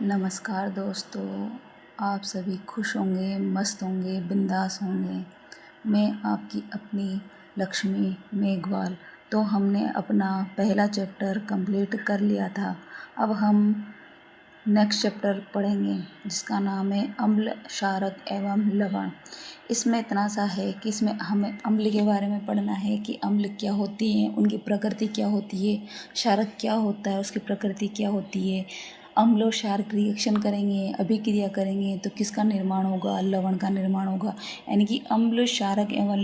नमस्कार दोस्तों, आप सभी खुश होंगे, मस्त होंगे, बिंदास होंगे। मैं आपकी अपनी लक्ष्मी मेघवाल। तो हमने अपना पहला चैप्टर कंप्लीट कर लिया था। अब हम नेक्स्ट चैप्टर पढ़ेंगे जिसका नाम है अम्ल, क्षारक एवं लवण। इसमें इतना सा है कि इसमें हमें अम्ल के बारे में पढ़ना है कि अम्ल क्या होती हैं, उनकी प्रकृति क्या होती है, क्षारक क्या होता है, उसकी प्रकृति क्या होती है। अम्ल और क्षारक रिएक्शन करेंगे, अभिक्रिया करेंगे तो किसका निर्माण होगा? लवण का निर्माण होगा। यानी कि अम्ल, क्षारक एवं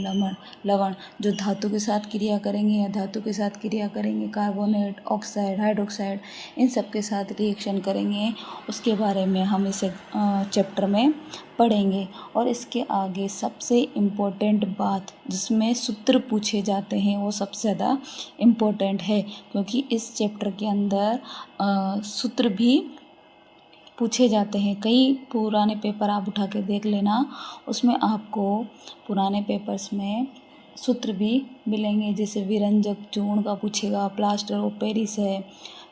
लवण जो धातु के साथ क्रिया करेंगे या धातु के साथ क्रिया करेंगे, कार्बोनेट, ऑक्साइड, हाइड्रोक्साइड, इन सब के साथ रिएक्शन करेंगे, उसके बारे में हम इसे चैप्टर में पढ़ेंगे। और इसके आगे सबसे इम्पोर्टेंट बात जिसमें सूत्र पूछे जाते हैं वो सबसे ज़्यादा इम्पोर्टेंट है, क्योंकि इस चैप्टर के अंदर सूत्र भी पूछे जाते हैं। कई पुराने पेपर आप उठा के देख लेना, उसमें आपको पुराने पेपर्स में सूत्र भी मिलेंगे। जैसे विरंजक चूर्ण का पूछेगा, प्लास्टर ऑफ पेरिस है,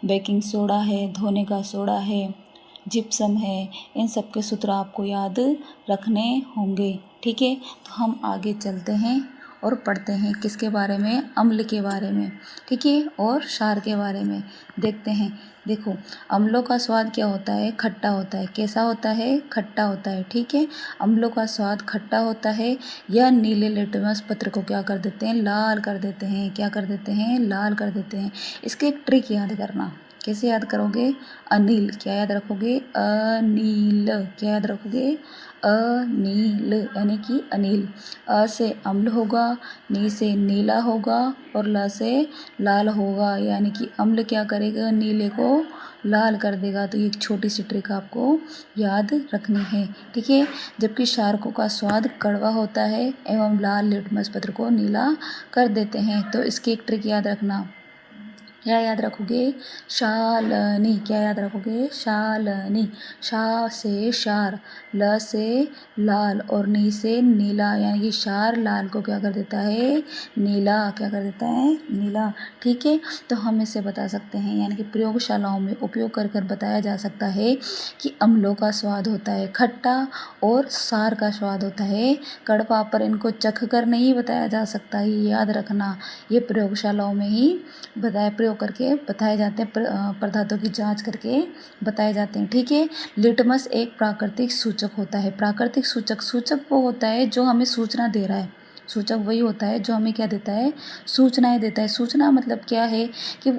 बेकिंग सोडा है, धोने का सोडा है, जिप्सम है, इन सब के सूत्र आपको याद रखने होंगे। ठीक है, तो हम आगे चलते हैं और पढ़ते हैं किसके बारे में? अम्ल के बारे में। ठीक है, और क्षार के बारे में देखते हैं। देखो, अम्लों का स्वाद क्या होता है? खट्टा होता है। कैसा होता है? खट्टा होता है। ठीक है, अम्लों का स्वाद खट्टा होता है। यह नीले लिटमस पत्र को क्या कर देते हैं? लाल कर देते हैं। क्या कर देते हैं? लाल कर देते हैं। इसके एक ट्रिक याद करना। कैसे याद करोगे? अनिल। क्या याद रखोगे? अनील। क्या याद रखोगे? अनील, यानी कि अनिल। अ से अम्ल होगा, नी से नीला होगा और ल से लाल होगा, यानी कि अम्ल क्या करेगा? नीले को लाल कर देगा। तो ये एक छोटी सी ट्रिक आपको याद रखनी है। ठीक है, जबकि क्षारकों का स्वाद कड़वा होता है एवं लाल लिटमस पत्र को नीला कर देते हैं। तो इसकी एक ट्रिक याद रखना। क्या याद रखोगे? शालनी। क्या याद रखोगे? शालनी। शा से क्षार, ल से लाल और नी से नीला, यानी कि क्षार लाल को क्या कर देता है? नीला। क्या कर देता है? नीला। ठीक है, तो हम इसे बता सकते हैं, यानी कि प्रयोगशालाओं में उपयोग कर कर बताया जा सकता है कि अम्लों का स्वाद होता है खट्टा और क्षार का स्वाद होता है कड़वा। पर इनको चख कर नहीं बताया जा सकता, ये याद रखना। ये प्रयोगशालाओं में ही प्रयोग करके बताए जाते हैं, पदार्थों की जांच करके बताए जाते हैं। ठीक है, लिटमस एक प्राकृतिक सूचक होता है। प्राकृतिक सूचक, सूचक वो होता है जो हमें सूचना दे रहा है। सूचक वही होता है जो हमें क्या देता है? सूचनाएं देता है। सूचना मतलब क्या है कि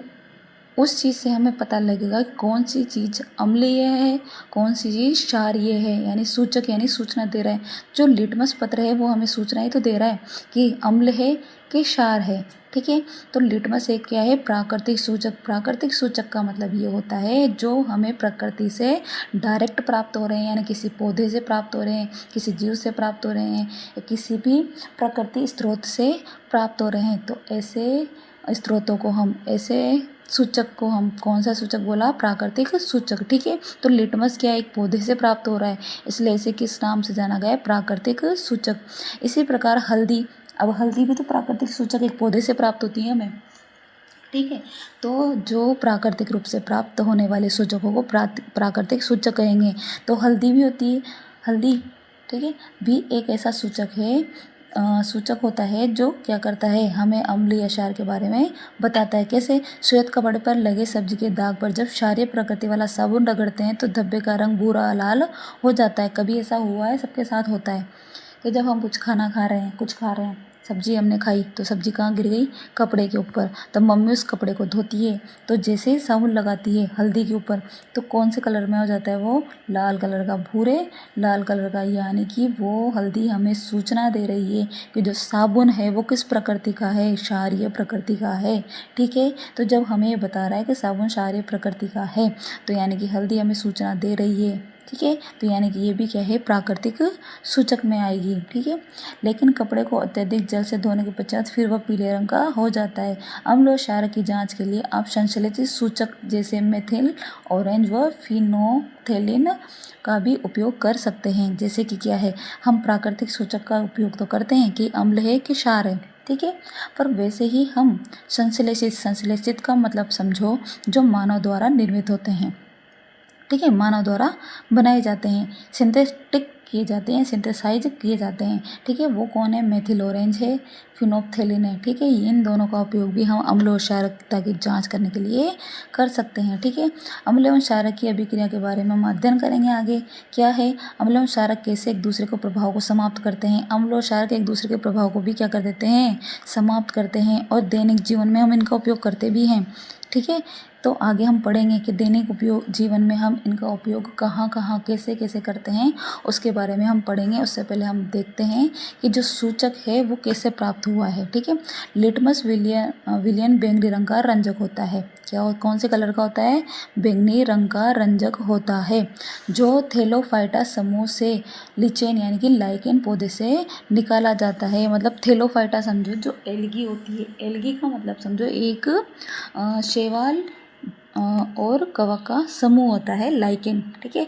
उस चीज़ से हमें पता लगेगा कि कौन सी चीज़ अम्लीय है, कौन सी चीज़ क्षारीय है। यानी सूचक यानी सूचना दे रहा है। जो लिटमस पत्र है वो हमें सूचनाएं तो दे रहा है कि अम्ल है कि क्षार है। ठीक है, तो लिटमस एक क्या है? प्राकृतिक सूचक। प्राकृतिक सूचक का मतलब ये होता है जो हमें प्रकृति से डायरेक्ट प्राप्त हो रहे हैं, यानी किसी पौधे से प्राप्त हो रहे हैं, किसी जीव से प्राप्त हो रहे हैं, या किसी भी प्रकृति स्रोत से प्राप्त हो रहे हैं। तो ऐसे स्रोतों को हम, ऐसे सूचक को हम कौन सा सूचक बोला? प्राकृतिक सूचक। ठीक है, तो लिटमस क्या एक पौधे से प्राप्त हो रहा है, इसलिए इसे किस नाम से जाना गया है? प्राकृतिक सूचक। इसी प्रकार हल्दी, अब हल्दी भी तो प्राकृतिक सूचक एक पौधे से प्राप्त होती है हमें। ठीक है, तो जो प्राकृतिक रूप से प्राप्त होने वाले सूचकों को प्राकृतिक सूचक कहेंगे। तो हल्दी भी होती है, हल्दी, ठीक है, भी एक ऐसा सूचक है, सूचक होता है जो क्या करता है? हमें अम्ल या क्षार के बारे में बताता है। कैसे? श्वेत कपड़े पर लगे सब्जी के दाग पर जब क्षारीय प्रकृति वाला साबुन रगड़ते हैं तो धब्बे का रंग भूरा लाल हो जाता है। कभी ऐसा हुआ है? सबके साथ होता है कि जब हम कुछ खाना खा रहे हैं, कुछ खा रहे हैं, सब्जी हमने खाई तो सब्जी कहाँ गिर गई? कपड़े के ऊपर। तब मम्मी उस कपड़े को धोती है, तो जैसे ही साबुन लगाती है हल्दी के ऊपर तो कौन से कलर में हो जाता है? वो लाल कलर का, भूरे लाल कलर का। यानी कि वो हल्दी हमें सूचना दे रही है कि जो साबुन है वो किस प्रकृति का है? क्षारीय प्रकृति का है। ठीक है, तो जब हमें ये बता रहा है कि साबुन क्षारीय प्रकृति का है, तो यानी कि हल्दी हमें सूचना दे रही है। ठीक है, तो यानी कि ये भी क्या है? प्राकृतिक सूचक में आएगी। ठीक है, लेकिन कपड़े को अत्यधिक जल से धोने के पश्चात फिर वह पीले रंग का हो जाता है। अम्ल और क्षार की जांच के लिए आप संश्लेषित सूचक जैसे मेथिल, ऑरेंज व फिनोल्फथालीन का भी उपयोग कर सकते हैं। जैसे कि क्या है? हम प्राकृतिक सूचक का उपयोग तो करते हैं कि अम्ल है कि क्षार है, ठीक है, पर वैसे ही हम संश्लेषित, संश्लेषित का मतलब समझो जो मानव द्वारा निर्मित होते हैं। ठीक है, मानव द्वारा बनाए जाते हैं, सिंथेटिक किए जाते हैं, सिंथेसाइज किए जाते हैं। ठीक है, वो कौन है? मेथिल ऑरेंज है, फिनोप्थेलिन है। ठीक है, इन दोनों का उपयोग भी हम अम्ल और क्षारकता की जांच करने के लिए कर सकते हैं। ठीक है, अम्ल एवं क्षारक की अभिक्रिया के बारे में हम अध्ययन करेंगे आगे। क्या है? अम्ल एवं क्षारक कैसे एक दूसरे को प्रभाव को समाप्त करते हैं। अम्ल और क्षारक एक दूसरे के प्रभाव को भी क्या कर देते हैं? समाप्त करते हैं, और दैनिक जीवन में हम इनका उपयोग करते भी हैं। ठीक है, तो आगे हम पढ़ेंगे कि दैनिक उपयोग जीवन में हम इनका उपयोग कहाँ कहाँ कैसे कैसे करते हैं, उसके बारे में हम पढ़ेंगे। उससे पहले हम देखते हैं कि जो सूचक है वो कैसे प्राप्त हुआ है। ठीक है, लिटमस विलियन बैंगनी रंग का रंजक होता है। क्या, कौन से कलर का होता है? बैंगनी रंग का रंजक होता है, जो थैलोफाइटा समूह से लिचेन यानी कि लाइकेन पौधे से निकाला जाता है। मतलब थैलोफाइटा समझो, जो एल्गी होती है, एल्गी का मतलब समझो एक शैवाल और कवक का समूह होता है, लाइकेन। ठीक है,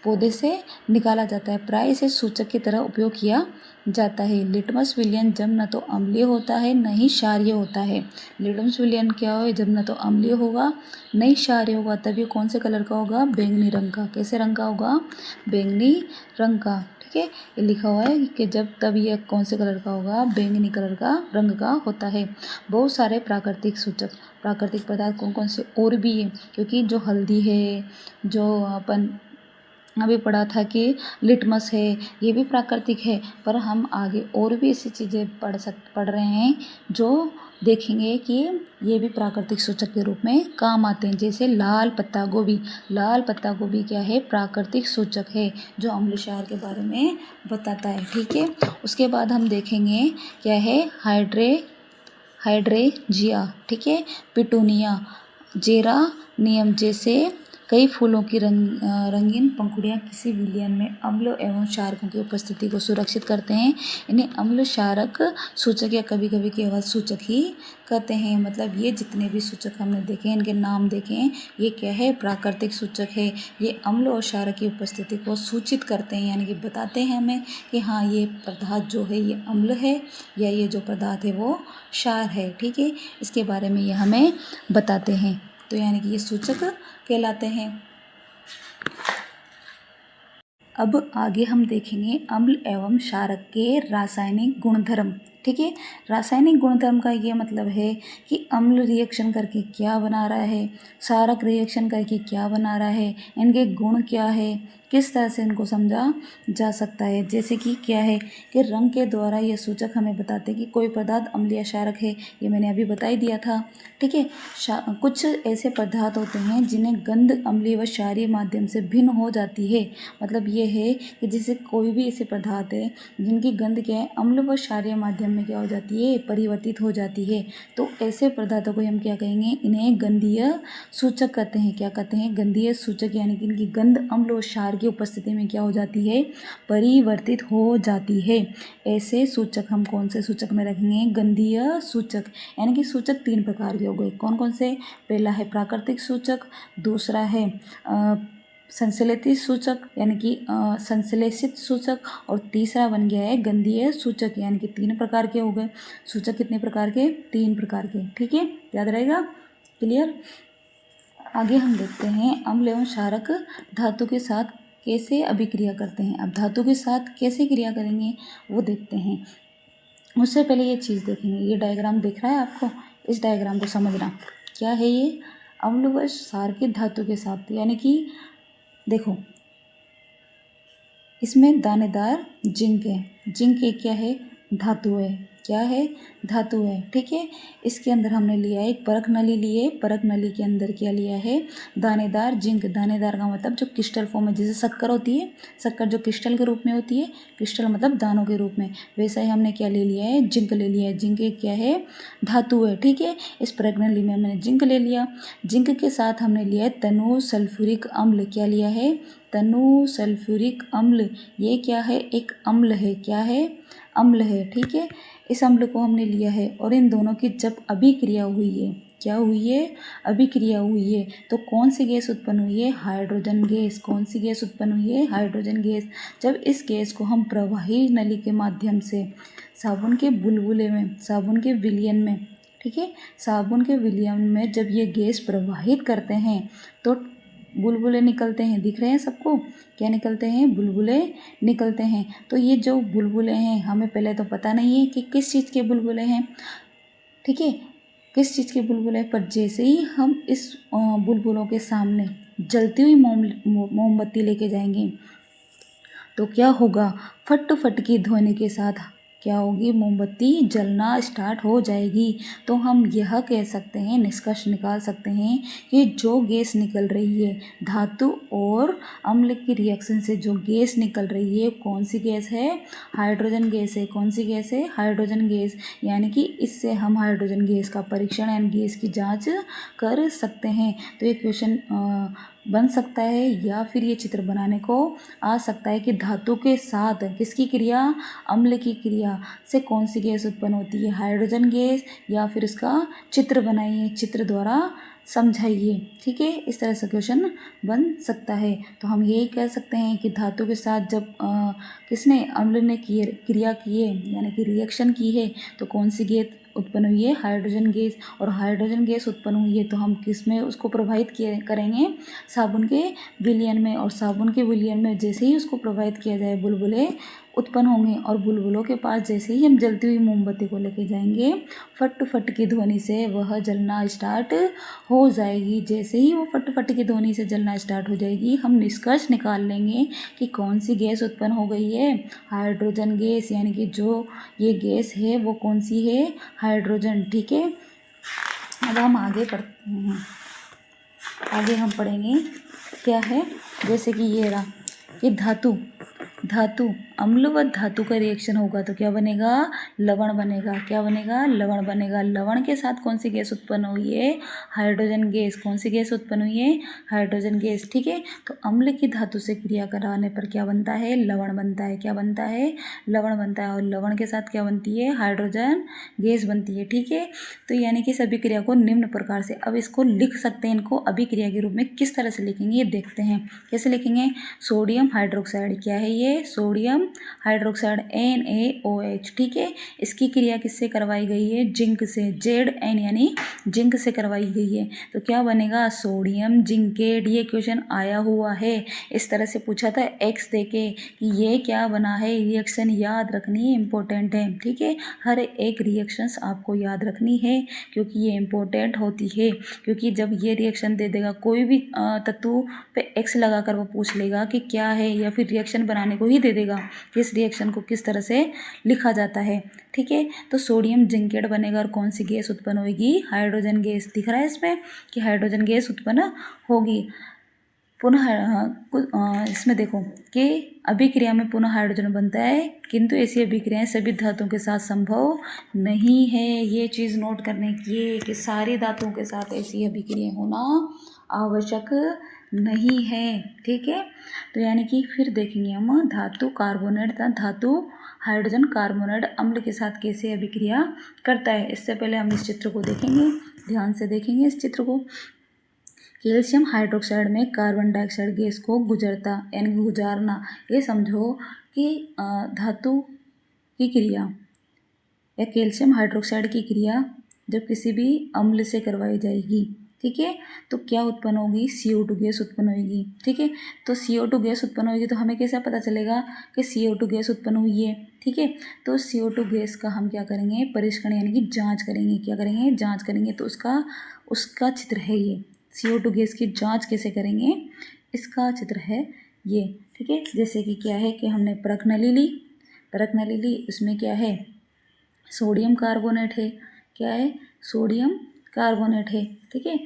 पौधे से निकाला जाता है, प्राय इसे सूचक की तरह उपयोग किया जाता है। लिटमस विलियन जब न तो अम्लीय होता है न ही क्षारीय होता है। लिटमस विलियन क्या हो? जब न तो अम्लीय होगा न ही क्षारीय होगा, तब ये कौन से कलर का होगा? बैंगनी रंग का। कैसे रंग का होगा? बैंगनी रंग का। ठीक है, ये लिखा हुआ है कि जब तब यह कौन से कलर का होगा? बैंगनी कलर का रंग का होता है। बहुत सारे प्राकृतिक सूचक, प्राकृतिक पदार्थ कौन कौन से और भी है, क्योंकि जो हल्दी है, जो अपन अभी पढ़ा था कि लिटमस है, ये भी प्राकृतिक है, पर हम आगे और भी ऐसी चीज़ें पढ़ रहे हैं जो देखेंगे कि ये भी प्राकृतिक सूचक के रूप में काम आते हैं। जैसे लाल पत्ता गोभी, लाल पत्ता गोभी क्या है? प्राकृतिक सूचक है, जो अम्ल क्षार के बारे में बताता है। ठीक है, उसके बाद हम देखेंगे क्या है? हाइड्रेंजिया, ठीक है, पिटूनिया, जेरानियम जैसे कई फूलों की रंगीन पंखुड़ियाँ किसी विलयन में अम्ल एवं क्षारकों की उपस्थिति को सुरक्षित करते हैं। इन्हें अम्ल क्षारक सूचक या कभी कभी केवल सूचक ही कहते हैं। मतलब ये जितने भी सूचक हमने देखे, इनके नाम देखें, ये क्या है? प्राकृतिक सूचक है। ये अम्ल और क्षारक की उपस्थिति को सूचित करते हैं, यानी कि बताते हैं हमें कि हाँ, ये पदार्थ जो है ये अम्ल है, या ये जो पदार्थ है वो क्षार है। ठीक है, इसके बारे में ये हमें बताते हैं, तो यानी कि ये सूचक कहलाते हैं। अब आगे हम देखेंगे अम्ल एवं क्षारक के रासायनिक गुणधर्म। ठीक है, रासायनिक गुणधर्म का ये मतलब है कि अम्ल रिएक्शन करके क्या बना रहा है, क्षारक रिएक्शन करके क्या बना रहा है, इनके गुण क्या है, किस तरह से इनको समझा जा सकता है। जैसे कि क्या है कि रंग के द्वारा ये सूचक हमें बताते हैं कि कोई पदार्थ अम्लीय क्षारक है, ये मैंने अभी बता ही दिया था। ठीक है, कुछ ऐसे पदार्थ होते हैं जिन्हें गंध अम्लीय व क्षारीय माध्यम से भिन्न हो जाती है। मतलब ये है कि जैसे कोई भी ऐसे पदार्थ है जिनकी गंध क्या है? अम्ल व क्षारीय माध्यम में क्या हो जाती है? परिवर्तित हो जाती है। तो ऐसे पदार्थों को हम क्या कहेंगे? इन्हें गंधीय सूचक कहते हैं। क्या कहते हैं? गंधीय सूचक, यानी कि इनकी गंध अम्ल और क्षार की उपस्थिति में क्या हो जाती है? परिवर्तित हो जाती है। ऐसे सूचक हम कौन से सूचक में रखेंगे? गंधीय सूचक। यानी कि सूचक तीन प्रकार के हो गए। कौन कौन से? पहला है प्राकृतिक सूचक, दूसरा है संश्लेषित सूचक यानी कि संश्लेषित सूचक, और तीसरा बन गया है गंधीय सूचक। यानी कि तीन प्रकार के हो गए सूचक। कितने प्रकार के? तीन प्रकार के। ठीक है, याद रहेगा? क्लियर? आगे हम देखते हैं अम्ल एवं क्षारक धातु के साथ कैसे अभिक्रिया करते हैं। अब धातु के साथ कैसे क्रिया करेंगे वो देखते हैं। उससे पहले ये चीज़ देखेंगे, ये डायग्राम दिख रहा है आपको? इस डायग्राम को समझना। क्या है ये? अम्ल व क्षार के धातु के साथ, यानी कि देखो इसमें दानेदार जिंक है। जिंक एक क्या है? धातु है। क्या है? धातु है। ठीक है, इसके अंदर हमने लिया है एक परख नली ली है। परख नली के अंदर क्या लिया है? दानेदार जिंक। दानेदार का मतलब जो क्रिस्टल फॉर्म में, जैसे शक्कर होती है, शक्कर जो क्रिस्टल के रूप में होती है, क्रिस्टल मतलब दानों के रूप में, वैसा ही हमने क्या ले लिया है? जिंक ले लिया है। जिंक एक क्या है? धातु है। ठीक है, इस परख नली में हमने जिंक ले लिया। जिंक के साथ हमने लिया है तनु सल्फ्यूरिक अम्ल। क्या लिया है? तनु सल्फ्यूरिक अम्ल। ये क्या है? एक अम्ल है। क्या है? अम्ल है। ठीक है, इस अम्ल को हमने लिया है, और इन दोनों की जब अभिक्रिया हुई है, क्या हुई है? अभिक्रिया हुई है, तो कौन सी गैस उत्पन्न हुई है? Hydrogen gas. कौन सी गैस उत्पन्न हुई है? Hydrogen gas. जब इस गैस को हम प्रवाही नली के माध्यम से साबुन के बुलबुले में, साबुन के विलयन में, ठीक है, साबुन के विलयन में जब ये गैस प्रवाहित करते हैं तो बुलबुले निकलते हैं, दिख रहे हैं सबको, क्या निकलते हैं, बुलबुले निकलते हैं। तो ये जो बुलबुले हैं हमें पहले तो पता नहीं है कि किस चीज़ के बुलबुले हैं, ठीक है, किस चीज़ के बुलबुले, पर जैसे ही हम इस बुलबुलों के सामने जलती हुई मोमबत्ती लेके जाएंगे तो क्या होगा, फट फट की ध्वनि के साथ क्या होगी, मोमबत्ती जलना स्टार्ट हो जाएगी। तो हम यह कह सकते हैं, निष्कर्ष निकाल सकते हैं कि जो गैस निकल रही है धातु और अम्ल की रिएक्शन से, जो गैस निकल रही है कौन सी गैस है, हाइड्रोजन गैस है। कौन सी गैस है, हाइड्रोजन गैस। यानी कि इससे हम हाइड्रोजन गैस का परीक्षण यानी गैस की जाँच कर सकते हैं। तो ये क्वेश्चन बन सकता है या फिर ये चित्र बनाने को आ सकता है कि धातु के साथ किसकी क्रिया, अम्ल की क्रिया से कौन सी गैस उत्पन्न होती है, हाइड्रोजन गैस, या फिर उसका चित्र बनाइए, चित्र द्वारा समझाइए। ठीक है, इस तरह से क्वेश्चन बन सकता है। तो हम यही कह सकते हैं कि धातु के साथ जब किसने, अम्ल ने क्रिया की है यानी कि रिएक्शन की है तो कौन सी गैस उत्पन्न हुई है, हाइड्रोजन गैस। और हाइड्रोजन गैस उत्पन्न हुई है तो हम किस में उसको प्रवाहित करेंगे, साबुन के विलयन में। और साबुन के विलयन में जैसे ही उसको प्रवाहित किया जाए बुलबुले उत्पन्न होंगे। और बुलबुलों के पास जैसे ही हम जलती हुई मोमबत्ती को लेके जाएंगे फट फट की ध्वनि से वह जलना स्टार्ट हो जाएगी। जैसे ही वो फट फट की ध्वनि से जलना स्टार्ट हो जाएगी हम निष्कर्ष निकाल लेंगे कि कौन सी गैस उत्पन्न हो गई है, हाइड्रोजन गैस। यानी कि जो ये गैस है वो कौन सी है, हाइड्रोजन। ठीक है, अब हम आगे पढ़ते हैं। आगे हम पढ़ेंगे क्या है, जैसे कि ये रहा कि धातु अम्ल व धातु का रिएक्शन होगा तो क्या बनेगा, लवण बनेगा। क्या बनेगा, लवण बनेगा। लवण के साथ कौन सी गैस उत्पन्न हुई है, हाइड्रोजन गैस। कौन सी गैस उत्पन्न हुई है, हाइड्रोजन गैस। ठीक है, तो अम्ल की धातु से क्रिया कराने पर क्या बनता है, लवण बनता है। क्या बनता है, लवण बनता है। और लवण के साथ क्या बनती है, हाइड्रोजन गैस बनती है। ठीक है, तो यानी कि सभी क्रिया को निम्न प्रकार से, अब इसको लिख सकते हैं, इनको अभिक्रिया के रूप में किस तरह से लिखेंगे ये देखते हैं। कैसे लिखेंगे, सोडियम हाइड्रोक्साइड, क्या है ये, सोडियम हाइड्रोक्साइड NaOH। ठीक है, इसकी क्रिया किससे करवाई गई है, जिंक से, Zn यानी जिंक से करवाई गई है। तो क्या बनेगा, सोडियम जिंकेट। ये क्वेश्चन आया हुआ है, इस तरह से पूछा था एक्स देके कि ये क्या बना है, रिएक्शन याद रखनी इंपॉर्टेंट है। ठीक है, हर एक रिएक्शंस आपको याद रखनी है क्योंकि ये इंपॉर्टेंट होती है। क्योंकि जब ये रिएक्शन दे देगा कोई भी तत्व पे एक्स लगाकर वो पूछ लेगा कि क्या है, या फिर रिएक्शन बनाने को ही दे देगा कि इस रिएक्शन को किस तरह से लिखा जाता है। ठीक है, तो सोडियम जिंकेट बनेगा और कौन सी गैस उत्पन्न होगी, हाइड्रोजन गैस। दिख रहा है इसमें कि हाइड्रोजन गैस उत्पन्न होगी। पुनः इसमें देखो कि अभिक्रिया में पुनः हाइड्रोजन बनता है, किंतु ऐसी अभिक्रियाएं सभी धातुओं के साथ संभव नहीं है। ये चीज़ नोट करने की है कि सारी धातुओं के साथ ऐसी अभिक्रिया होना आवश्यक नहीं है। ठीक है, तो यानी कि फिर देखेंगे हम धातु कार्बोनेट तथा धातु हाइड्रोजन कार्बोनेट अम्ल के साथ कैसे अभिक्रिया करता है। इससे पहले हम इस चित्र को देखेंगे, ध्यान से देखेंगे इस चित्र को। कैल्शियम हाइड्रोक्साइड में कार्बन डाइऑक्साइड गैस को गुजरता यानी गुजारना, ये समझो कि धातु की क्रिया या कैल्शियम हाइड्रोक्साइड की क्रिया जब किसी भी अम्ल से करवाई जाएगी, ठीक है, तो क्या उत्पन्न होगी, CO2 गैस उत्पन्न होगी। ठीक है, तो CO2 गैस उत्पन्न होगी तो हमें कैसे पता चलेगा कि CO2 गैस उत्पन्न हुई है। ठीक है, तो CO2 गैस का हम क्या करेंगे, परीक्षण यानी कि जांच करेंगे। क्या करेंगे, जांच करेंगे। तो उसका चित्र है ये, CO2 गैस की जांच कैसे करेंगे, इसका चित्र है ये। ठीक है, जैसे कि क्या है कि हमने परख नली ली, उसमें क्या है, सोडियम कार्बोनेट है। क्या है, सोडियम कार्बोनेट है। ठीक है,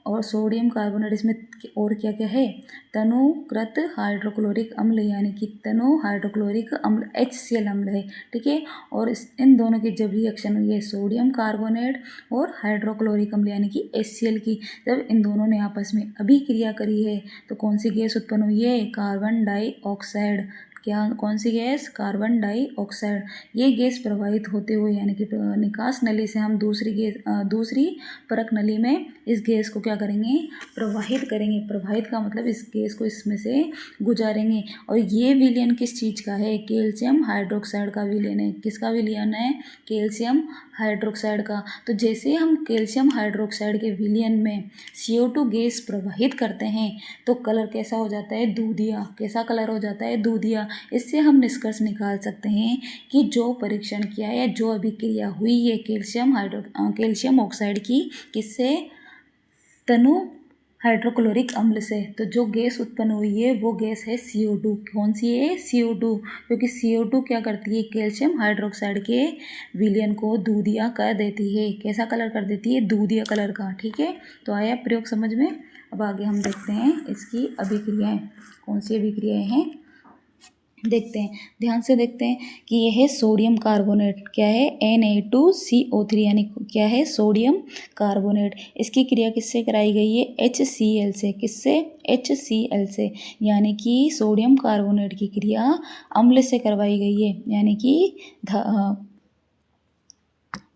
और सोडियम कार्बोनेट इसमें और क्या क्या है, तनुकृत हाइड्रोक्लोरिक अम्ल यानी कि तनु हाइड्रोक्लोरिक अम्ल HCl अम्ल है। ठीक है, और इन दोनों की जब रिएक्शन हुई है सोडियम कार्बोनेट और हाइड्रोक्लोरिक अम्ल यानी कि HCl की, जब इन दोनों ने आपस में अभिक्रिया करी है तो कौन सी गैस उत्पन्न हुई है, कार्बन डाइऑक्साइड। क्या, कौन सी गैस, कार्बन डाइऑक्साइड। ये गैस प्रवाहित होते हुए यानी कि निकास नली से हम दूसरी परत नली में इस गैस को क्या करेंगे, प्रवाहित करेंगे। प्रवाहित का मतलब इस गैस को इसमें से गुजारेंगे। और ये विलयन किस चीज़ का है, कैल्शियम हाइड्रोक्साइड का विलयन है। किसका विलयन है, कैल्शियम हाइड्रोक्साइड का। तो जैसे हम कैल्शियम हाइड्रोक्साइड के विलयन में CO2 गैस प्रवाहित करते हैं तो कलर कैसा हो जाता है, दूधिया। कैसा कलर हो जाता है, दूधिया। इससे हम निष्कर्ष निकाल सकते हैं कि जो परीक्षण किया है, जो अभिक्रिया हुई है कैल्शियम ऑक्साइड की, किससे, तनु हाइड्रोक्लोरिक अम्ल से। तो जो गैस उत्पन्न हुई है वो गैस है CO2। कौन सी है, CO2। क्योंकि CO2 क्या करती है, कैल्शियम हाइड्रोक्साइड के विलयन को दूधिया कर देती है। कैसा कलर कर देती है, दूधिया कलर का। ठीक है, तो आया प्रयोग समझ में। अब आगे हम देखते हैं इसकी अभिक्रियाएं। कौन सी अभिक्रियाएं हैं देखते हैं, ध्यान से देखते हैं कि यह है सोडियम कार्बोनेट। क्या है, Na2CO3 यानी क्या है, सोडियम कार्बोनेट। इसकी क्रिया किससे कराई गई है, HCl से। किससे, HCl से। यानी कि सोडियम कार्बोनेट की क्रिया अम्ल से करवाई गई है, यानी कि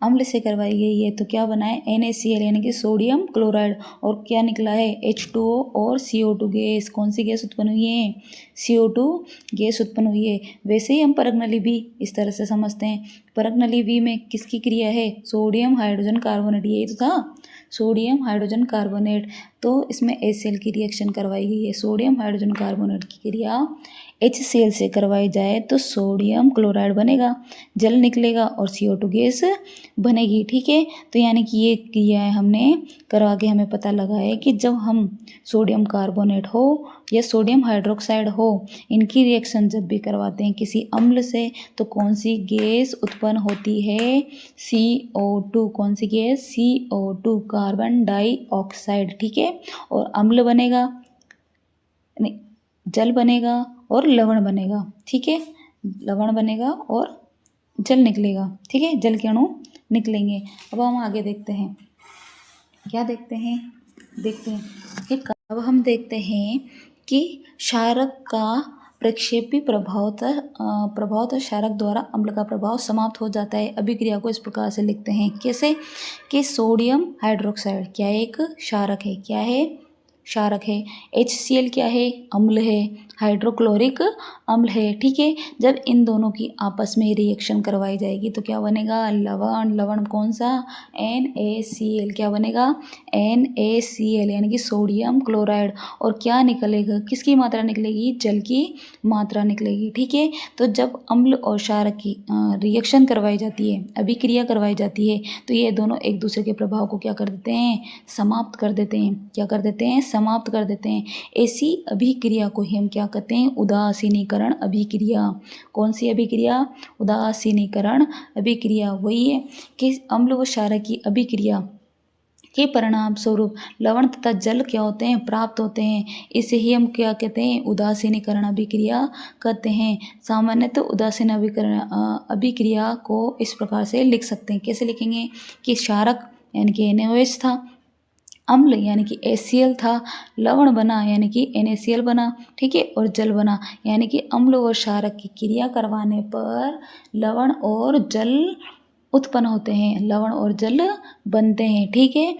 अम्ल से करवाई गई है। तो क्या बना है, NaCl यानी कि सोडियम क्लोराइड। और क्या निकला है, H2O और CO2 गैस। कौन सी गैस उत्पन्न हुई है, CO2 गैस उत्पन्न हुई है। वैसे ही हम परख नली भी इस तरह से समझते हैं। परख नली भी में किसकी क्रिया है, सोडियम हाइड्रोजन कार्बोनेट। यही तो था, सोडियम हाइड्रोजन कार्बोनेट। तो इसमें HCl की रिएक्शन करवाई गई है। सोडियम हाइड्रोजन कार्बोनेट की क्रिया HCl से करवाई जाए तो सोडियम क्लोराइड बनेगा, जल निकलेगा और CO2 गैस बनेगी। ठीक है, तो यानी कि ये क्रिया हमने करवा के हमें पता लगा है कि जब हम सोडियम कार्बोनेट हो या सोडियम हाइड्रोक्साइड हो, इनकी रिएक्शन जब भी करवाते हैं किसी अम्ल से तो कौन सी गैस उत्पन्न होती है, CO2। कौन सी गैस, CO2, कार्बन डाइऑक्साइड। ठीक है, और अम्ल बनेगा, नहीं, जल बनेगा और लवण बनेगा। ठीक है, लवण बनेगा और जल निकलेगा। ठीक है, जल के अणु निकलेंगे। अब हम आगे देखते हैं, क्या देखते हैं कि अब हम देखते हैं कि क्षारक का प्रक्षेपी प्रभावतः क्षारक द्वारा अम्ल का प्रभाव समाप्त हो जाता है। अभिक्रिया को इस प्रकार से लिखते हैं, कैसे, कि सोडियम हाइड्रोक्साइड क्या है, एक क्षारक है। क्या है, क्षारक है। HCl क्या है, अम्ल है, हाइड्रोक्लोरिक अम्ल है। ठीक है, जब इन दोनों की आपस में रिएक्शन करवाई जाएगी तो क्या बनेगा, लवण। लवण कौन सा, NaCl। क्या बनेगा, NaCl यानी कि सोडियम क्लोराइड। और क्या निकलेगा, किसकी मात्रा निकलेगी, जल की मात्रा निकलेगी। ठीक है, तो जब अम्ल और क्षारक की रिएक्शन करवाई जाती है, अभिक्रिया करवाई जाती है, तो ये दोनों एक दूसरे के प्रभाव को क्या कर देते हैं, समाप्त कर देते हैं। क्या कर देते हैं, समाप्त कर देते हैं। ऐसी अभिक्रिया को हम क्या कहते हैं, उदासीनीकरण अभिक्रिया। कौन सी अभिक्रिया, उदासीनीकरण अभिक्रिया। वही है कि अम्ल व क्षारक की अभिक्रिया के परिणाम स्वरूप लवण तथा जल क्या होते हैं, प्राप्त होते हैं। इसे ही हम क्या कहते हैं, उदासीनीकरण अभिक्रिया कहते हैं। सामान्यतः उदासीन अभिक्रिया को इस प्रकार से लिख सकते हैं। कैसे लिखेंगे, कि क्षारक यानी कि NaOH था, अम्ल यानी कि HCl था, लवण बना यानी कि NaCl बना। ठीक है, और जल बना यानी कि अम्ल और क्षारक की क्रिया करवाने पर लवण और जल उत्पन्न होते हैं, लवण और जल बनते हैं। ठीक है,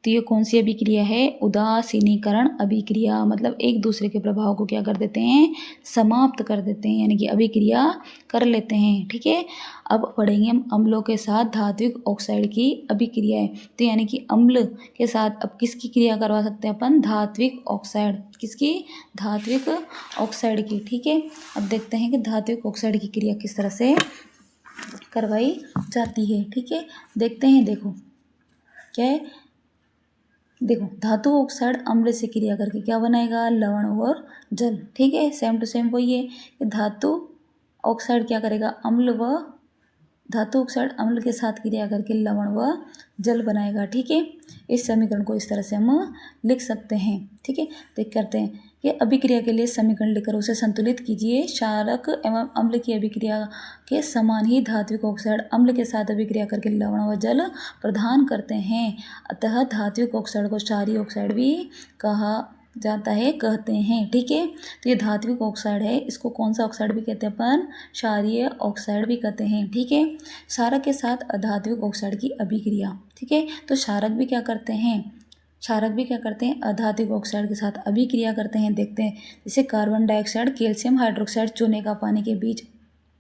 तो ये कौन सी अभिक्रिया है, उदासीनीकरण अभिक्रिया। मतलब एक दूसरे के प्रभाव को क्या कर देते हैं, समाप्त कर देते हैं, यानी कि अभिक्रिया कर लेते हैं। ठीक है, अब पढ़ेंगे हम अम्लों के साथ धात्विक ऑक्साइड की अभिक्रियाएं। तो यानी कि अम्ल के साथ अब किसकी क्रिया करवा सकते हैं अपन, धात्विक ऑक्साइड। किसकी, धात्विक ऑक्साइड की। ठीक है, अब देखते हैं कि धात्विक ऑक्साइड की क्रिया किस तरह से करवाई जाती है। ठीक है, देखते हैं। देखो क्या है, देखो धातु ऑक्साइड अम्ल से क्रिया करके क्या बनाएगा, लवण और जल। ठीक है, सेम टू सेम वही है कि धातु ऑक्साइड क्या करेगा, धातु ऑक्साइड अम्ल के साथ क्रिया करके लवण व जल बनाएगा। ठीक है, इस समीकरण को इस तरह से हम लिख सकते हैं। ठीक है, देख करते हैं कि अभिक्रिया के लिए समीकरण लिखकर उसे संतुलित कीजिए। क्षारक एवं अम्ल की अभिक्रिया के समान ही धात्विक ऑक्साइड अम्ल के साथ अभिक्रिया करके लवण व जल प्रदान करते हैं। अतः धात्विक ऑक्साइड को क्षारीय ऑक्साइड भी कहा जाता है कहते हैं। ठीक है, तो ये धात्विक ऑक्साइड है, इसको कौन सा ऑक्साइड भी कहते हैं अपन, क्षारीय ऑक्साइड भी कहते हैं। ठीक है, क्षारक के साथ अधात्विक ऑक्साइड की अभिक्रिया। ठीक है, तो क्षारक भी क्या करते हैं, अधात्विक ऑक्साइड के साथ अभिक्रिया करते हैं। देखते हैं, जैसे कार्बन डाइऑक्साइड कैल्शियम हाइड्रोक्साइड चूने का पानी के बीच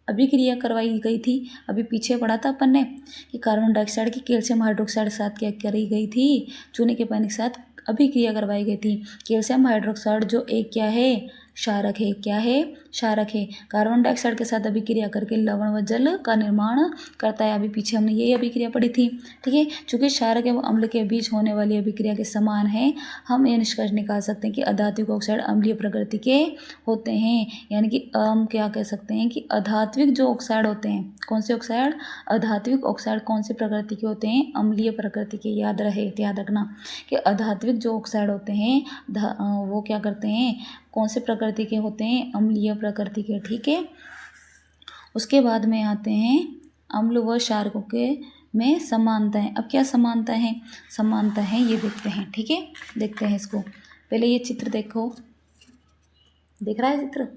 अभिक्रिया करवाई गई थी। अभी पीछे पढ़ा था अपन ने कि कार्बन डाइऑक्साइड की कैल्शियम हाइड्रोक्साइड के साथ क्या करी गई थी, चूने के पानी के साथ अभिक्रिया करवाई गई थी। कैल्शियम हाइड्रोक्साइड जो एक क्या है, क्षारक है। क्या है, क्षारक है। कार्बन डाइऑक्साइड के साथ अभिक्रिया करके लवण व जल का निर्माण करता है। अभी पीछे हमने यही अभिक्रिया पढ़ी थी। ठीक है, चूंकि क्षारक एवं अम्ल के बीच होने वाली अभिक्रिया के समान है, हम ये निष्कर्ष निकाल सकते हैं कि अधात्विक ऑक्साइड अम्लीय प्रकृति के होते हैं। यानी कि हम क्या कह सकते हैं कि अधात्विक जो ऑक्साइड होते हैं, कौन से ऑक्साइड, अधात्विक ऑक्साइड कौन से प्रकृति के होते हैं, अम्लीय प्रकृति के। याद रखना कि अधात्विक जो ऑक्साइड होते हैं वो क्या करते हैं, कौन से प्रकृति के होते हैं, अम्लीय प्रकृति के। ठीक है, उसके बाद में आते हैं अम्ल व क्षारकों के में समानता है। अब क्या समानता है ये देखते हैं। ठीक है, देखते हैं इसको। पहले ये चित्र देखो, दिख रहा है चित्र,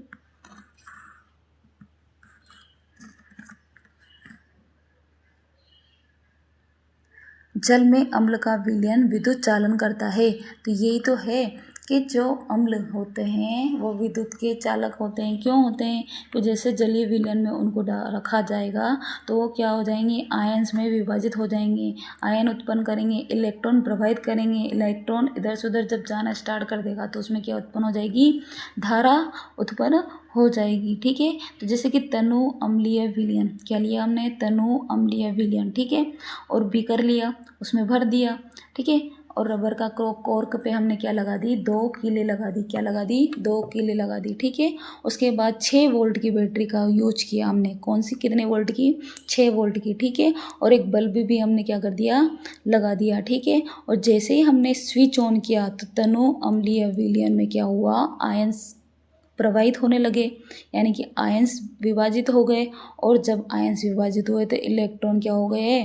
जल में अम्ल का विलयन विद्युत चालन करता है। तो यही तो है कि जो अम्ल होते हैं वो विद्युत के चालक होते हैं। क्यों होते हैं, तो जैसे जलीय विलयन में उनको रखा जाएगा तो वो क्या हो जाएंगे, आयन्स में विभाजित हो जाएंगे, आयन उत्पन्न करेंगे, इलेक्ट्रॉन प्रवाहित करेंगे। इलेक्ट्रॉन इधर से उधर जब जाना स्टार्ट कर देगा तो उसमें क्या उत्पन्न हो जाएगी, धारा उत्पन्न हो जाएगी। ठीक है, तो जैसे कि तनु अम्लीय विलयन, क्या लिया हमने, तनु अम्लीय विलयन। ठीक है, और बीकर लिया, उसमें भर दिया। ठीक है, और रबर का कॉर्क पे हमने क्या लगा दी, 2 कीले लगा दी। क्या लगा दी, 2 कीले लगा दी। ठीक है, उसके बाद 6 वोल्ट की बैटरी का यूज किया हमने। कौन सी, कितने वोल्ट की, 6 वोल्ट की। ठीक है, और एक बल्ब भी हमने क्या कर दिया, लगा दिया। ठीक है, और जैसे ही हमने स्विच ऑन किया तो तनु अम्लीय विलयन में क्या हुआ, आयंस प्रवाहित होने लगे, यानी कि आयंस विभाजित हो गए। और जब आयंस विभाजित हुए तो इलेक्ट्रॉन क्या हो गए,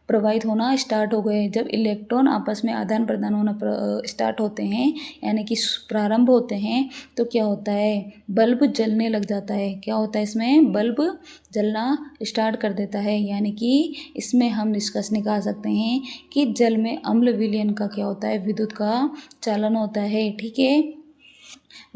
प्रवाहित होना स्टार्ट हो गए। जब इलेक्ट्रॉन आपस में आदान प्रदान होना स्टार्ट होते हैं, यानी कि प्रारंभ होते हैं, तो क्या होता है, बल्ब जलने लग जाता है। क्या होता है, इसमें बल्ब जलना स्टार्ट कर देता है। यानी कि इसमें हम निष्कर्ष निकाल सकते हैं कि जल में अम्ल विलयन का क्या होता है, विद्युत का चालन होता है। ठीक है,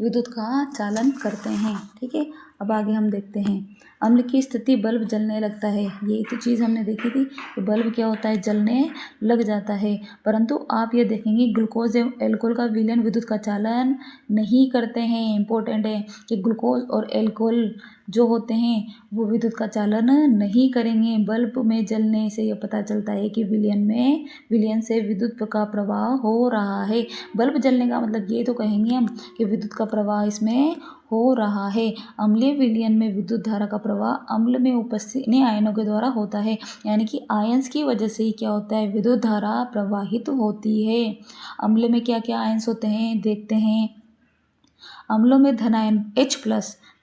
विद्युत का चालन करते हैं। ठीक है, अब आगे हम देखते हैं, अम्ल की स्थिति बल्ब जलने लगता है। यही तो चीज़ हमने देखी थी कि बल्ब क्या होता है, जलने लग जाता है। परंतु आप ये देखेंगे ग्लूकोज एवं एल्कोहल का विलयन विद्युत का चालन नहीं करते हैं। इंपॉर्टेंट है कि ग्लूकोज और एल्कोहल जो होते हैं वो विद्युत का चालन नहीं करेंगे। बल्ब में जलने से ये पता चलता है कि विलयन से विद्युत का प्रवाह हो रहा है। बल्ब जलने का मतलब ये तो कहेंगे हम कि विद्युत का प्रवाह इसमें हो रहा है। अम्लीय विलयन में विद्युत धारा का प्रवाह अम्ल में उपस्थित आयनों के द्वारा होता है। यानी कि आयंस की वजह से ही क्या होता है, विद्युत धारा प्रवाहित होती है। अम्ल में क्या क्या आयंस होते हैं, देखते हैं। अम्लों में धनायन H+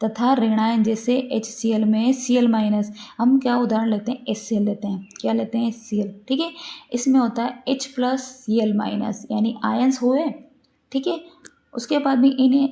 तथा ऋणायन जैसे HCl में Cl-। हम क्या उदाहरण लेते हैं, HCl लेते हैं। क्या लेते हैं, HCl। ठीक है, इसमें होता है H+ Cl-, यानी आयंस हुए। ठीक है, उसके बाद भी इन्हें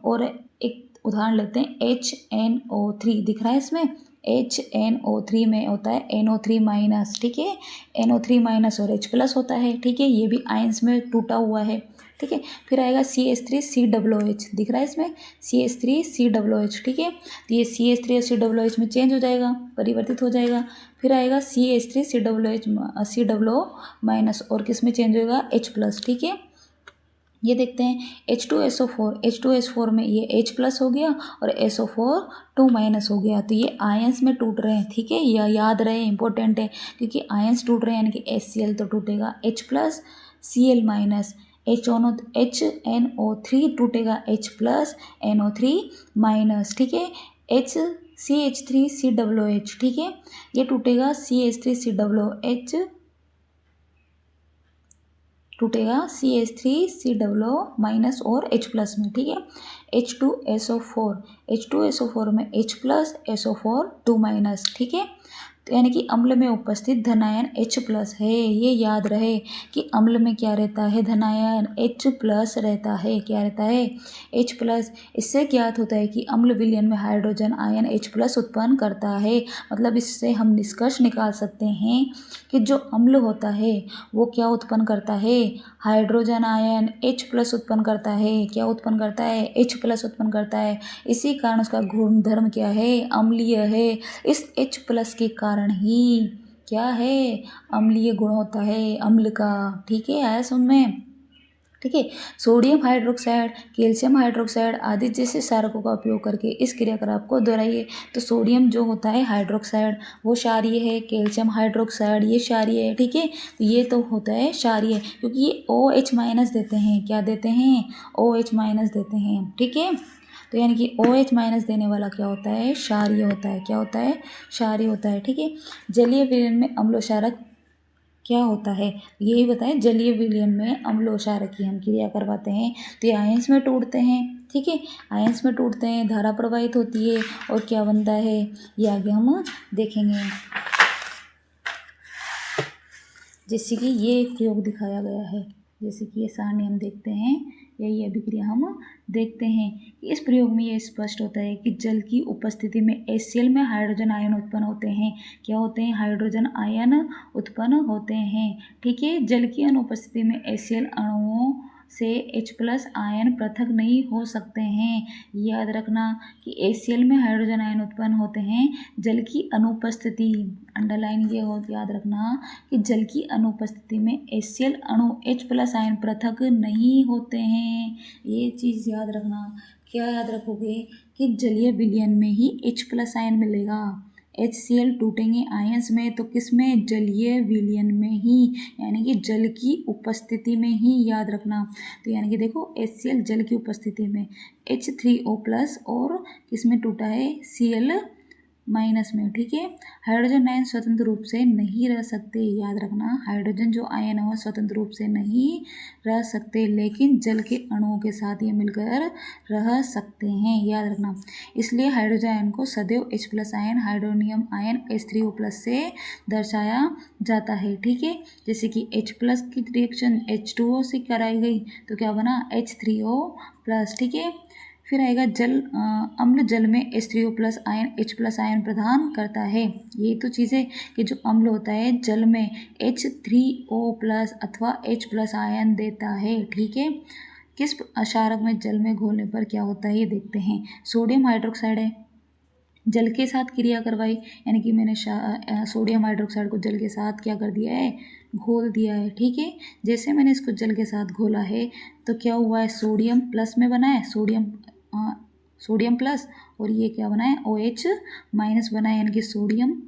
और एक उदाहरण लेते हैं HNO3, दिख रहा है इसमें, HNO3 में होता है NO3-। ठीक है, NO3- और H+ होता है। ठीक है, ये भी आयंस में टूटा हुआ है। ठीक है, फिर आएगा CH3COOH, दिख रहा है इसमें, CH3COOH। ठीक है, तो ये CH3 और COOH में चेंज हो जाएगा, परिवर्तित हो जाएगा। फिर आएगा CH3COOH और किस में चेंज होगा, H+। ठीक है, ये देखते हैं H2SO4 में ये H+ हो गया और SO4 2- हो गया। तो ये आयंस में टूट रहे हैं। ठीक है, यह याद रहे, इंपॉर्टेंट है, क्योंकि आयंस टूट रहे हैं यानी कि HCl तो टूटेगा H+, Cl-, HNO3 टूटेगा H+, NO3-। ठीक है, CH3COOH। ठीक है, ये टूटेगा CH3COOH, टूटेगा CH3COO- और H+ में। ठीक है, H2SO4 में H+, SO4 2-। ठीक है, तो तो यानी कि अम्ल में उपस्थित धनायन H+ है। ये याद रहे कि अम्ल में क्या रहता है, धनायन H+ रहता है। क्या रहता है, H+। इससे ज्ञात होता है कि अम्ल विलयन में हाइड्रोजन आयन H+ उत्पन्न करता है। मतलब इससे हम निष्कर्ष निकाल सकते हैं कि जो अम्ल होता है वो क्या उत्पन्न करता है, हाइड्रोजन आयन H+ उत्पन्न करता है। क्या उत्पन्न करता है, H+ उत्पन्न करता है। इसी कारण उसका गुणधर्म क्या है, अम्लीय है। इस H+ के कारण ही क्या है, अम्लीय गुण होता है अम्ल का। ठीक है, आया समझ में। ठीक है, सोडियम हाइड्रोक्साइड, कैल्शियम हाइड्रोक्साइड आदि जैसे क्षारकों का उपयोग करके इस क्रियाकलाप को दोहराइए। तो सोडियम जो होता है हाइड्रोक्साइड वो क्षारीय है, कैल्शियम हाइड्रोक्साइड ये क्षारीय है। ठीक है, तो ये तो होता है क्षारीय क्योंकि ये OH- देते हैं। क्या देते हैं, OH- देते हैं। ठीक है, तो यानी कि OH- देने वाला क्या होता है, क्षारीय होता है। क्या होता है, क्षारीय होता है। ठीक है, जलीय विलयन में अम्ल और क्षारक क्या होता है, यही बताएं। जलीय विलयन में अम्ल और क्षारक की हम क्रिया करवाते हैं तो ये आयंस में टूटते हैं। ठीक है, आयंस में टूटते हैं, धारा प्रवाहित होती है और क्या बनता है, ये आगे हम देखेंगे। जैसे कि ये एक प्रयोग दिखाया गया है, जैसे कि ये सारणी हम देखते हैं, यही अभिक्रिया हम देखते हैं कि इस प्रयोग में ये स्पष्ट होता है कि जल की उपस्थिति में HCl में हाइड्रोजन आयन उत्पन्न होते हैं। क्या होते हैं, हाइड्रोजन आयन उत्पन्न होते हैं। ठीक है, जल की अनुपस्थिति में HCl अणुओं से H+ आयन पृथक नहीं हो सकते हैं। याद रखना कि HCl में हाइड्रोजन आयन उत्पन्न होते हैं जल की अनुपस्थिति, अंडरलाइन ये हो, याद रखना कि जल की अनुपस्थिति में HCl अणु H+ आयन पृथक नहीं होते हैं। ये चीज़ याद रखना। क्या याद रखोगे कि जलीय विलयन में ही H+ आयन मिलेगा। HCl टूटेंगे आयंस में तो किस में, जलीय विलयन में ही, यानी कि जल की उपस्थिति में ही, याद रखना। तो यानी कि देखो HCl जल की उपस्थिति में H3O+ और किस में टूटा है, Cl- में। ठीक है, हाइड्रोजन आयन स्वतंत्र रूप से नहीं रह सकते। याद रखना, हाइड्रोजन जो आयन है स्वतंत्र रूप से नहीं रह सकते, लेकिन जल के अणुओं के साथ ये मिलकर रह सकते हैं। याद रखना, इसलिए हाइड्रोजन आयन को सदैव H+ ion, hydronium ion H3O+ से दर्शाया जाता है। ठीक है, जैसे कि H+ की रिएक्शन H2O से कराई गई तो क्या बना, H3O+। ठीक है, फिर आएगा अम्ल जल में H3O+ आयन H+ आयन प्रदान करता है। ये तो चीज़ है कि जो अम्ल होता है जल में H3O+ अथवा H+ आयन देता है। ठीक है, किस क्षारक में जल में घोलने पर क्या होता है ये देखते हैं। सोडियम हाइड्रोक्साइड है, जल के साथ क्रिया करवाई, यानी कि मैंने सोडियम हाइड्रोक्साइड को जल के साथ क्या कर दिया है, घोल दिया है। ठीक है, जैसे मैंने इसको जल के साथ घोला है तो क्या हुआ है, सोडियम प्लस में बना है, सोडियम प्लस, और ये क्या बना है, OH- बना है, यानी कि सोडियम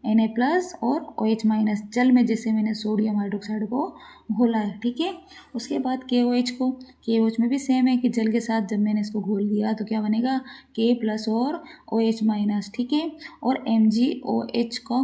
Na+ और OH-। जल में जैसे मैंने सोडियम हाइड्रोक्साइड को घोला है। ठीक है, उसके बाद KOH में भी सेम है कि जल के साथ जब मैंने इसको घोल दिया तो क्या बनेगा, K+ और OH-। ठीक है, और MgOH का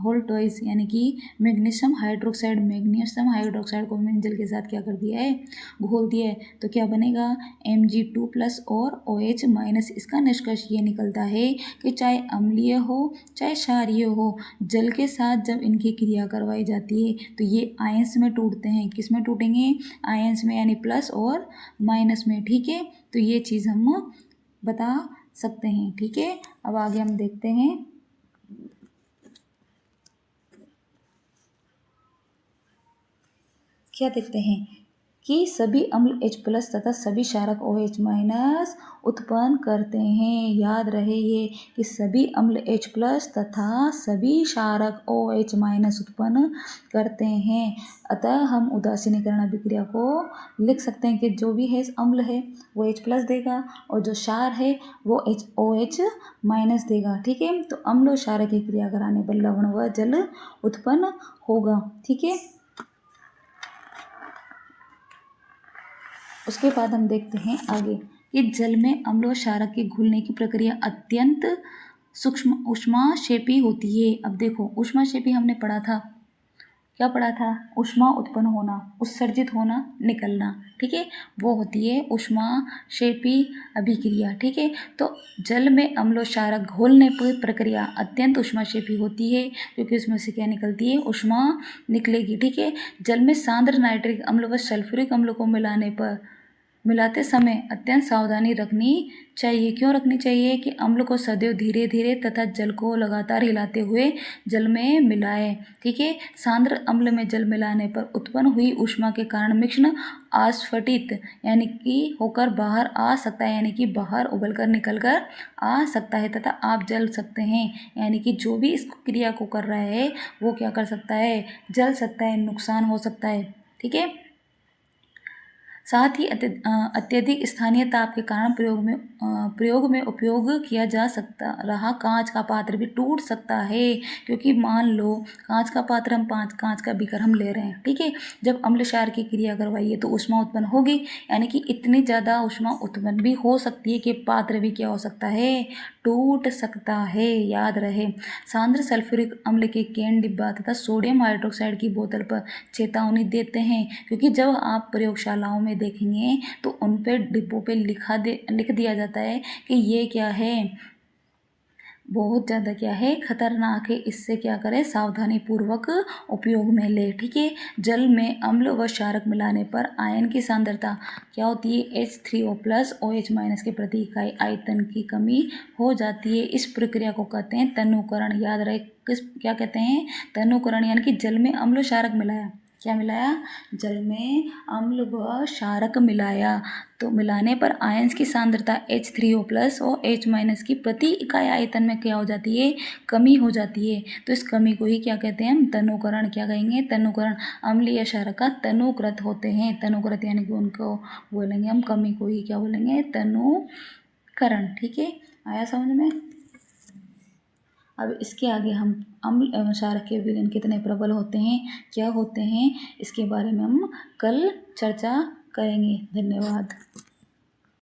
होल्टोइज यानी कि मैग्नीशियम हाइड्रोक्साइड को मैंने जल के साथ क्या कर दिया है, घोल दिया है, तो क्या बनेगा, Mg2+ और OH-। इसका निष्कर्ष ये निकलता है कि चाहे अम्लीय हो चाहे क्षारीय हो, जल के साथ जब इनकी क्रिया करवाई जाती है तो ये आयंस में टूटते हैं। किस में टूटेंगे, आयंस में, यानी प्लस और माइनस में। ठीक है, तो ये चीज़ हम बता सकते हैं। ठीक है, अब आगे हम देखते हैं, क्या देखते हैं कि सभी अम्ल H+ तथा सभी क्षारक OH- उत्पन्न करते हैं। याद रहे ये कि सभी अम्ल H+ तथा सभी क्षारक OH- उत्पन्न करते हैं। अतः हम उदासीनीकरण अभिक्रिया को लिख सकते हैं कि जो भी है अम्ल है वो H+ देगा और जो क्षार है वो OH- देगा। ठीक है, तो अम्ल और क्षारक की क्रिया कराने पर लवण व जल उत्पन्न होगा। ठीक है, उसके बाद हम देखते हैं आगे कि जल में अम्ल और क्षारक के घुलने की प्रक्रिया अत्यंत सूक्ष्म ऊष्माक्षेपी होती है। अब देखो ऊष्माक्षेपी हमने पढ़ा था, क्या पढ़ा था? ऊष्मा उत्पन्न होना, उत्सर्जित होना, निकलना, ठीक है, वो होती है ऊष्माक्षेपी अभिक्रिया, ठीक है। तो जल में अम्ल क्षारक घोलने पर प्रक्रिया अत्यंत ऊष्माक्षेपी होती है, क्योंकि उसमें से क्या निकलती है? ऊष्मा निकलेगी, ठीक है। जल में सांद्र नाइट्रिक अम्ल व सल्फ्यूरिक अम्ल को मिलाते समय अत्यंत सावधानी रखनी चाहिए। क्यों रखनी चाहिए? कि अम्ल को सदैव धीरे धीरे तथा जल को लगातार हिलाते हुए जल में मिलाएं, ठीक है। सांद्र अम्ल में जल मिलाने पर उत्पन्न हुई ऊष्मा के कारण मिश्रण अस्फटित यानी कि होकर बाहर आ सकता है, यानी कि बाहर उबलकर निकलकर आ सकता है, तथा आप जल सकते हैं। यानी कि जो भी इस क्रिया को कर रहा है वो क्या कर सकता है? जल सकता है, नुकसान हो सकता है, ठीक है। साथ ही अत्यधिक स्थानीय ताप के कारण प्रयोग में उपयोग किया जा सकता रहा कांच का पात्र भी टूट सकता है, क्योंकि मान लो कांच का पात्र कांच का बीकर हम ले रहे हैं, ठीक है। जब अम्ल क्षार की क्रिया करवाइए तो ऊष्मा उत्पन्न होगी, यानी कि इतनी ज़्यादा ऊष्मा उत्पन्न भी हो सकती है कि पात्र भी क्या हो सकता है? टूट सकता है। याद रहे, सांद्र सल्फ्यूरिक अम्ल के कैन डिब्बा तथा सोडियम हाइड्रोक्साइड की बोतल पर चेतावनी देते हैं, क्योंकि जब आप प्रयोगशालाओं में देखेंगे तो उन पे डिब्बों पे लिख दिया जाता है कि ये क्या है? बहुत ज़्यादा क्या है? खतरनाक है। इससे क्या करें? सावधानी पूर्वक उपयोग में ले, ठीक है। जल में अम्ल व क्षारक मिलाने पर आयन की सांद्रता क्या होती है? H3O+ OH- के प्रति इकाई आयतन की कमी हो जाती है। इस प्रक्रिया को कहते हैं तनुकरण। याद रहे, क्या कहते हैं? तनुकरण। यानी कि जल में अम्ल क्षारक मिलाया, क्या मिलाया? जल में अम्ल व क्षारक मिलाया, तो मिलाने पर आयंस की सांद्रता H3O+ और H- की प्रति इकाई आयतन में क्या हो जाती है? कमी हो जाती है। तो इस कमी को ही क्या कहते हैं हम? तनुकरण। क्या कहेंगे? तनुकरण। अम्लीय क्षारक का तनुकृत होते हैं। तनुकृत यानी कि उनको बोलेंगे हम, कमी को ही क्या बोलेंगे? तनुकरण, ठीक है। आया समझ में? अब इसके आगे हम अम्ल एवं क्षारक के विलयन कितने प्रबल होते हैं, क्या होते हैं, इसके बारे में हम कल चर्चा करेंगे। धन्यवाद।